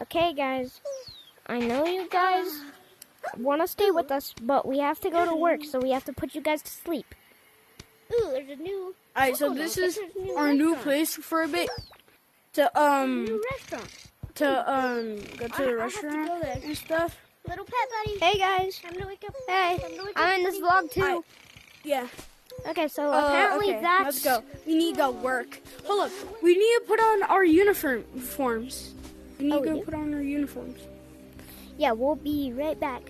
Okay, guys. I know you guys want to stay with us, but we have to go to work, so we have to put you guys to sleep. Ooh, there's a new. Alright, so this is our new place for a bit. To New restaurant. go to the restaurant go there. and stuff. Little pet buddy. Hey, guys. Time to wake up. Hey, I'm in this vlog, too. Alright. Yeah. Okay, so apparently okay, that's... let's go. We need to go work. Hold up. We need to put on our uniforms. We need to go put on our uniforms. Yeah, we'll be right back.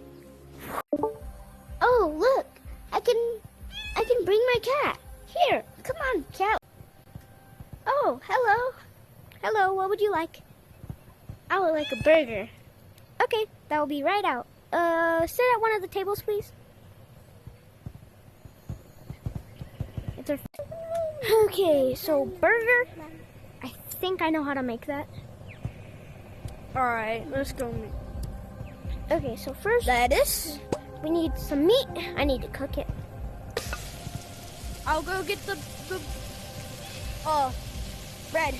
Oh, look. I can bring my cat. Here, come on, cat. Oh, hello. Hello, what would you like? I would like a burger. Okay, that will be right out. Sit at one of the tables, please. It's our... Okay, so burger. I think I know how to make that. Alright, let's go. Okay, so first, Lettuce. we need some meat. I need to cook it. I'll go get the bread.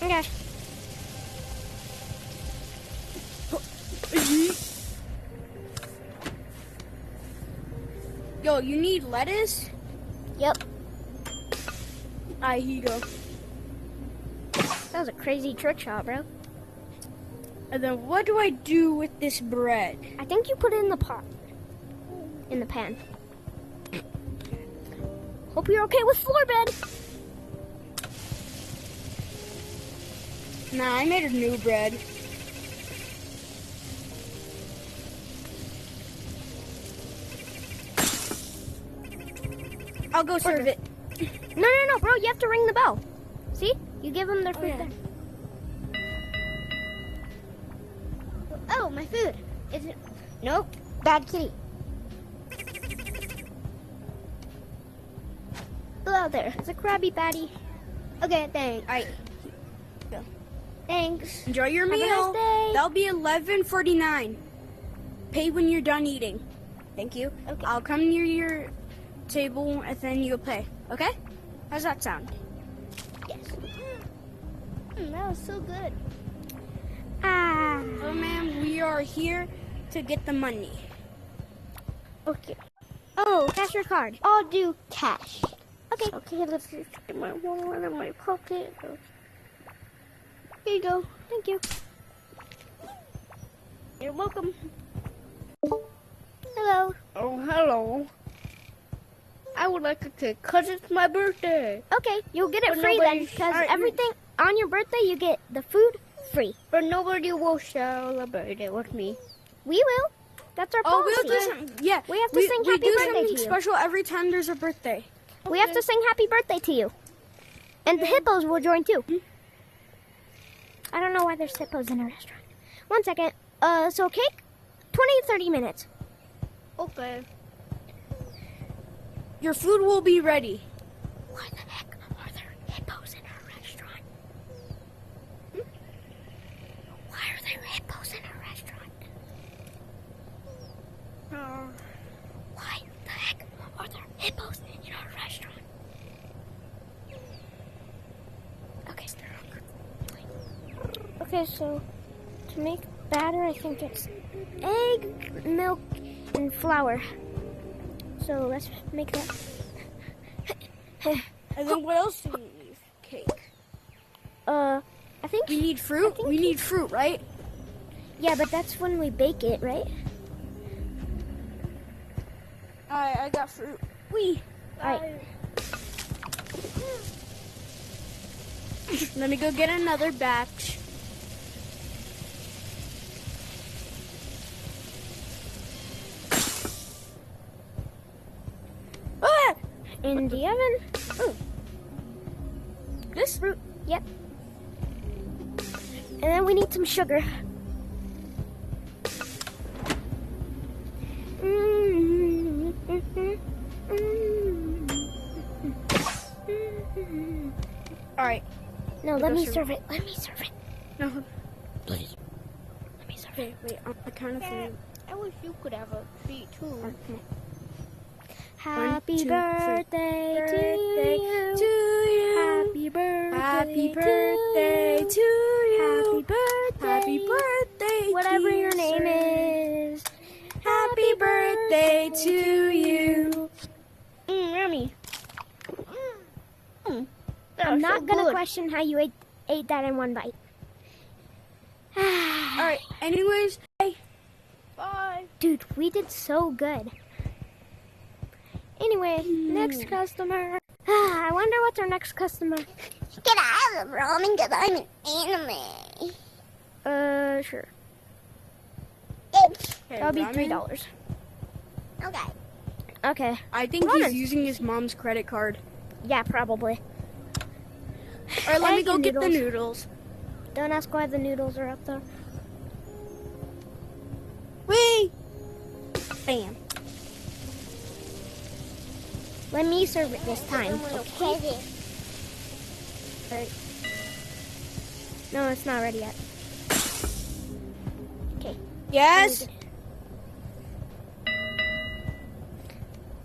Okay. Yo, you need lettuce? Yep. Alright, here you go. That was a crazy trick shot, bro. And then what do I do with this bread? I think you put it in the pot. In the pan. Hope you're okay with floor bed. Nah, I made a new bread. I'll go serve it. No, bro. You have to ring the bell. See? You give them their food yeah. there. Oh, my food. Is it? Nope. Bad kitty. Go out there. It's a Krabby Patty. Okay, thanks. Alright. Go. Thanks. Enjoy your Have a meal. nice day. That'll be $11.49. Pay when you're done eating. Thank you. Okay. I'll come near your table and then you'll pay. Okay? How's that sound? Yes. That was so good. Ah. Oh, ma'am, we are here to get the money. Okay. Oh, cash your card. I'll do cash. Okay. Okay, let's just get my one in my pocket. Here you go. Thank you. You're welcome. Hello. Oh, hello. I would like a cake because it's my birthday. Okay, you'll get it But free then, nobody- because Alright, everything on your birthday, you get the food free. But nobody will celebrate it with me. We will. That's our Oh, policy. we'll do some, yeah. We have to sing happy do birthday something to you. special every time there's a birthday. We have to sing happy birthday to you. And the hippos will join too. I don't know why there's hippos in a restaurant. 1 second. So cake, 20 to 30 minutes. Okay. Your food will be ready. Why the heck are there hippos in our restaurant? Why are there hippos in our restaurant? Why the heck are there hippos in our restaurant? Okay, so to make batter, I think it's egg, milk, and flour. So let's make that. And then what else do we need? Cake. I think. We need fruit? We need fruit, right? Yeah, but that's when we bake it, right? Alright, I got fruit. Wee. Alright. Let me go get another batch. Ah! In the oven. Oh, This fruit. yep. And then we need some sugar. Alright. No, let me serve it. Let me serve it. No. Please. Let me serve it. Okay, wait, on the count of three. I wish you could have a treat too. Okay. Happy 1, 2, 3. birthday to you. To you. Happy birthday Happy birthday to you. Happy birthday. Happy birthday, Whatever dear your name sir. is. Happy birthday to you. Yummy. I'm not gonna question how you ate that in one bite. All right. Anyways, bye. Dude, we did so good. Anyway, next customer. I wonder what's our next customer. Get out of the ramen because I'm an anime. Sure. It's That'll be ramen? $3. okay. Okay. I think Come on. he's using his mom's credit card. Yeah, probably. All right, let me Egg go and get the noodles. noodles. Don't ask why the noodles are up there. Wee! Bam. Let me serve it this time. Crazy. Alright. No, it's not ready yet. Okay. Yes?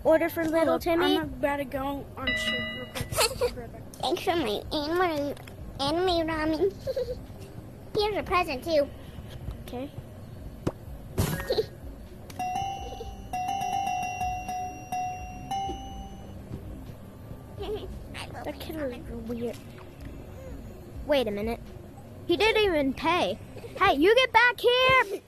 Order for little Look, Timmy. I'm about to go on shift real quick. I'll be right back. Thanks for my anime ramen. Here's a present too. Okay. That kid was weird. Wait a minute. He didn't even pay. Hey, you get back here!